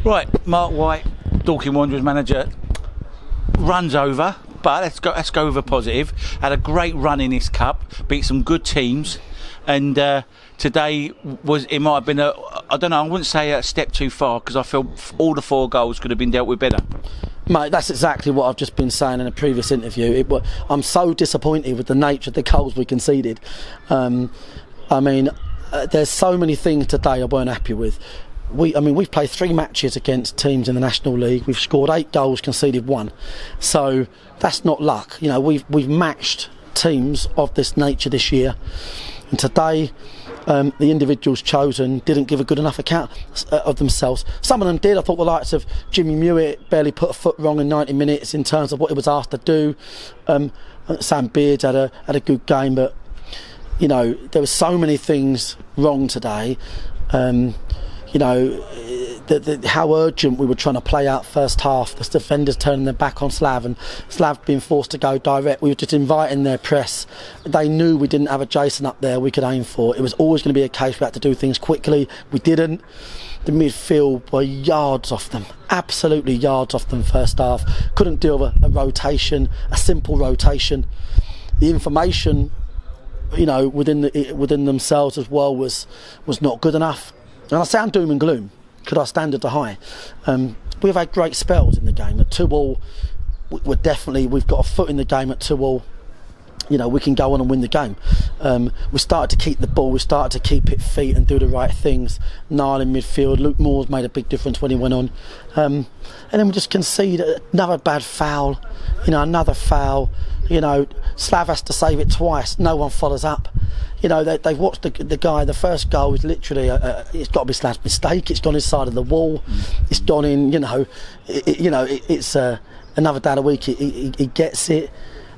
Right, Marc White, Dorking Wanderers manager, runs over, but let's go with a positive. Had a great run in this cup, beat some good teams, and today it might have been I don't know, I wouldn't say a step too far, because I feel all the 4 goals could have been dealt with better. Mate, that's exactly what I've just been saying in a previous interview. I'm so disappointed with the nature of the goals we conceded. There's so many things today I weren't happy with. We've played 3 matches against teams in the National League. We've scored 8 goals, conceded 1. So that's not luck. We've matched teams of this nature this year. And today, the individuals chosen didn't give a good enough account of themselves. Some of them did. I thought the likes of Jimmy Mewett barely put a foot wrong in 90 minutes in terms of what he was asked to do. Sam Beards had a good game, but there were so many things wrong today. How urgent we were trying to play out first half, the defenders turning their back on Slav and Slav being forced to go direct. We were just inviting their press. They knew we didn't have a Jason up there we could aim for. It was always going to be a case we had to do things quickly. We didn't. The midfield were yards off them, absolutely yards off them first half. Couldn't deal with a rotation, a simple rotation. The information within themselves as well was not good enough. And I sound doom and gloom because our standards are high. We've had great spells in the game. At 2-2, we've got a foot in the game at 2-2. We can go on and win the game. We started to keep the ball, we started to keep it feet and do the right things. Niall in midfield, Luke Moore's made a big difference when he went on. And then we just concede another bad foul, another foul. Slav has to save it twice, no one follows up. They've watched the guy, the first goal is literally, it's got to be Slav's mistake, it's gone inside of the wall, it's gone in, it's another day of the week, he gets it.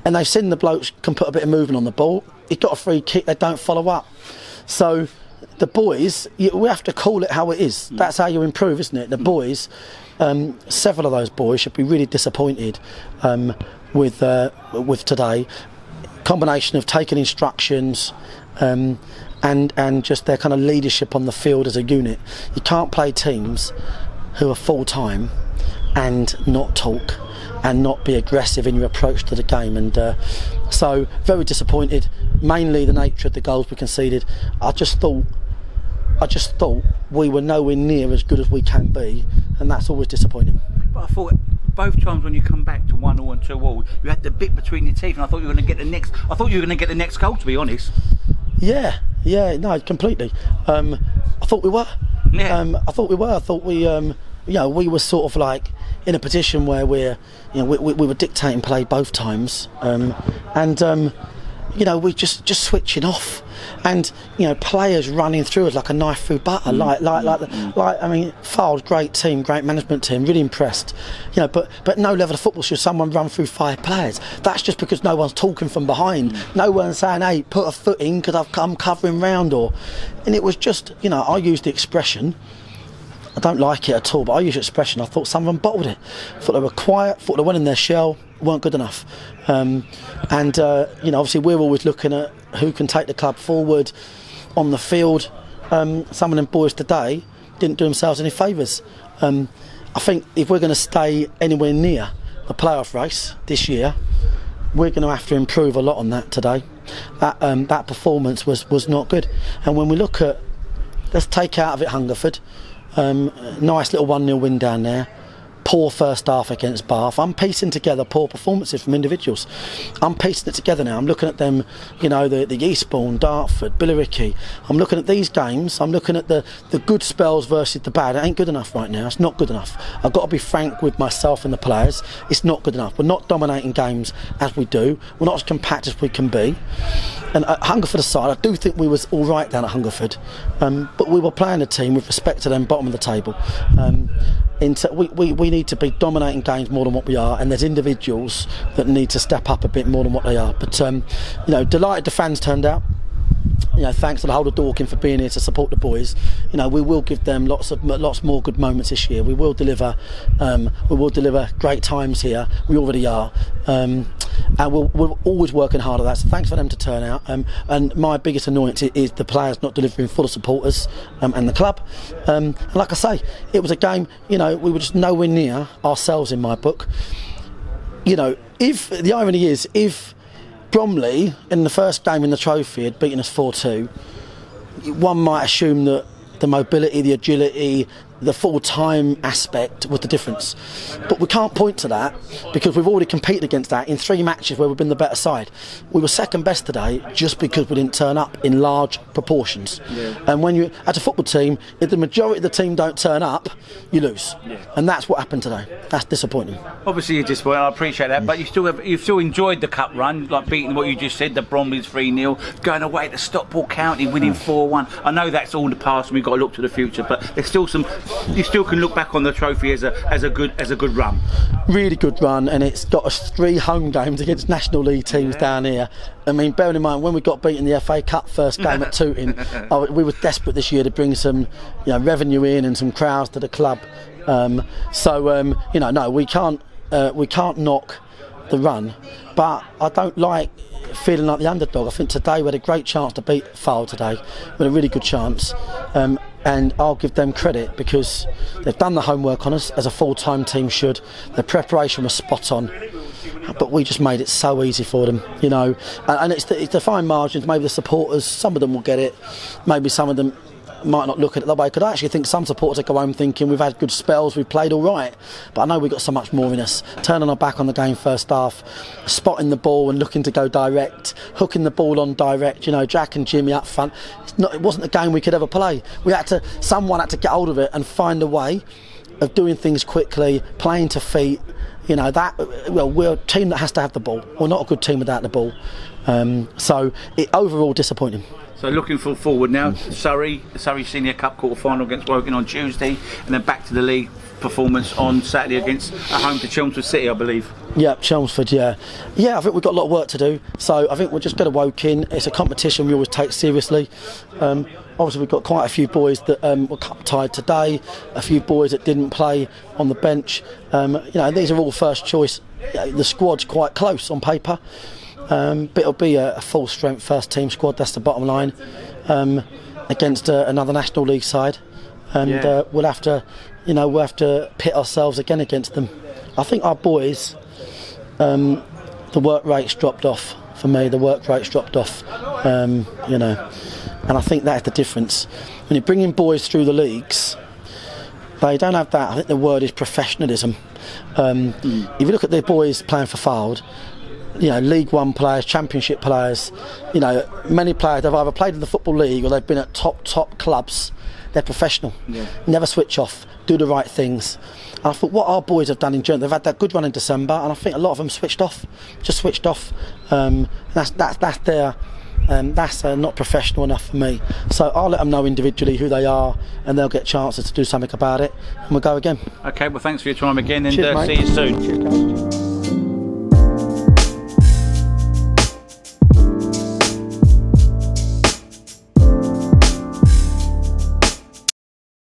And they've seen the blokes can put a bit of movement on the ball. He got a free kick, they don't follow up. So the boys, we have to call it how it is. That's how you improve, isn't it? The boys, several of those boys should be really disappointed with today. Combination of taking instructions and just their kind of leadership on the field as a unit. You can't play teams who are full-time and not talk and not be aggressive in your approach to the game, and so very disappointed. Mainly the nature of the goals we conceded. I just thought we were nowhere near as good as we can be, and that's always disappointing. But I thought both times when you come back to 1-1 and 2-2, you had the bit between your teeth, and I thought you were going to get the next. I thought you were going to get the next goal, to be honest. Yeah, no, completely. I thought we were. Yeah. I thought we were. I thought we were sort of like in a position where we were dictating play both times, we just switching off, and players running through us like a knife through butter, Fylde, great team, great management team, really impressed, but no level of football should someone run through 5 players. That's just because no one's talking from behind, no one's saying, hey, put a foot in because I'm covering round, and it was just, I used the expression. I don't like it at all, but I use the expression. I thought some of them bottled it. Thought they were quiet, thought they went in their shell, weren't good enough. Obviously we're always looking at who can take the club forward on the field. Some of them boys today didn't do themselves any favours. I think if we're going to stay anywhere near the playoff race this year, we're going to have to improve a lot on that today. That performance was not good. And when we look at, let's take out of it Hungerford. Nice little 1-0 win down there. Poor first half against Bath. I'm piecing together poor performances from individuals. I'm piecing it together now. I'm looking at them, the Eastbourne, Dartford, Billericay. I'm looking at these games. I'm looking at the good spells versus the bad. It ain't good enough right now. It's not good enough. I've got to be frank with myself and the players. It's not good enough. We're not dominating games as we do. We're not as compact as we can be. And at Hungerford aside, I do think we was all right down at Hungerford, but we were playing a team with respect to them bottom of the table. We need to be dominating games more than what we are, and there's individuals that need to step up a bit more than what they are. But delighted the fans turned out. Thanks to the whole of Dorking for being here to support the boys. We will give them lots more good moments this year. We will deliver great times here. We already are. and we're always working hard at that. So thanks for them to turn out. And my biggest annoyance is the players not delivering for the supporters and the club. And like I say, it was a game. We were just nowhere near ourselves in my book. If the irony is, if Bromley in the first game in the trophy had beaten us 4-2, one might assume that the mobility, the agility, the full-time aspect was the difference. But we can't point to that because we've already competed against that in 3 matches where we've been the better side. We were second best today just because we didn't turn up in large proportions. Yeah. And when you, as a football team, if the majority of the team don't turn up, you lose. Yeah. And that's what happened today. That's disappointing. Obviously you're disappointed, I appreciate that, but you've still enjoyed the cup run, like beating what you just said, the Bromleys 3-0, going away to Stockport County, winning 4-1. I know that's all the past and we've got to look to the future, but there's still you still can look back on the trophy as a good run. Really good run, and it's got us 3 home games against National League teams down here. I mean, bearing in mind when we got beaten in the FA Cup first game at Tooting, we were desperate this year to bring some revenue in and some crowds to the club. No, we can't knock the run, but I don't like feeling like the underdog. I think today we had a great chance to beat Fylde today. We had a really good chance, and I'll give them credit because they've done the homework on us as a full-time team should. The preparation was spot on, but we just made it so easy for them, and it's the fine margins. Maybe the supporters, some of them will get it, maybe some of them might not look at it that way, because I actually think some supporters will go home thinking we've had good spells, we've played all right, but I know we've got so much more in us. Turning our back on the game first half, spotting the ball and looking to go direct, hooking the ball on direct, Jack and Jimmy up front. It wasn't a game we could ever play. Someone had to get hold of it and find a way of doing things quickly, playing to feet. We're a team that has to have the ball. We're not a good team without the ball. So overall disappointing. So looking forward now, Surrey Senior Cup quarter-final against Woking on Tuesday, and then back to the league performance on Saturday at home to Chelmsford City, I believe. Yeah, Chelmsford, yeah. I think we've got a lot of work to do, so I think we'll just go to Woking. It's a competition we always take seriously. Obviously we've got quite a few boys that were cup tied today, a few boys that didn't play on the bench. These are all first choice. The squad's quite close on paper. But it'll be a full strength first team squad, that's the bottom line, against another National League side, and we'll have to pit ourselves again against them. I think our boys, the work rate's dropped off for me. And I think that's the difference. When you bring in boys through the leagues, they don't have that. I think the word is professionalism. If you look at the boys playing for Fylde, League One players, Championship players, many players have either played in the Football League or they've been at top clubs. They're professional, never switch off, do the right things. And I thought what our boys have done in January, they've had that good run in December, and I think a lot of them switched off. That's their. That's not professional enough for me. So I'll let them know individually who they are, and they'll get chances to do something about it, and we'll go again. Okay, well thanks for your time again, and Cheers, see you soon. Cheers,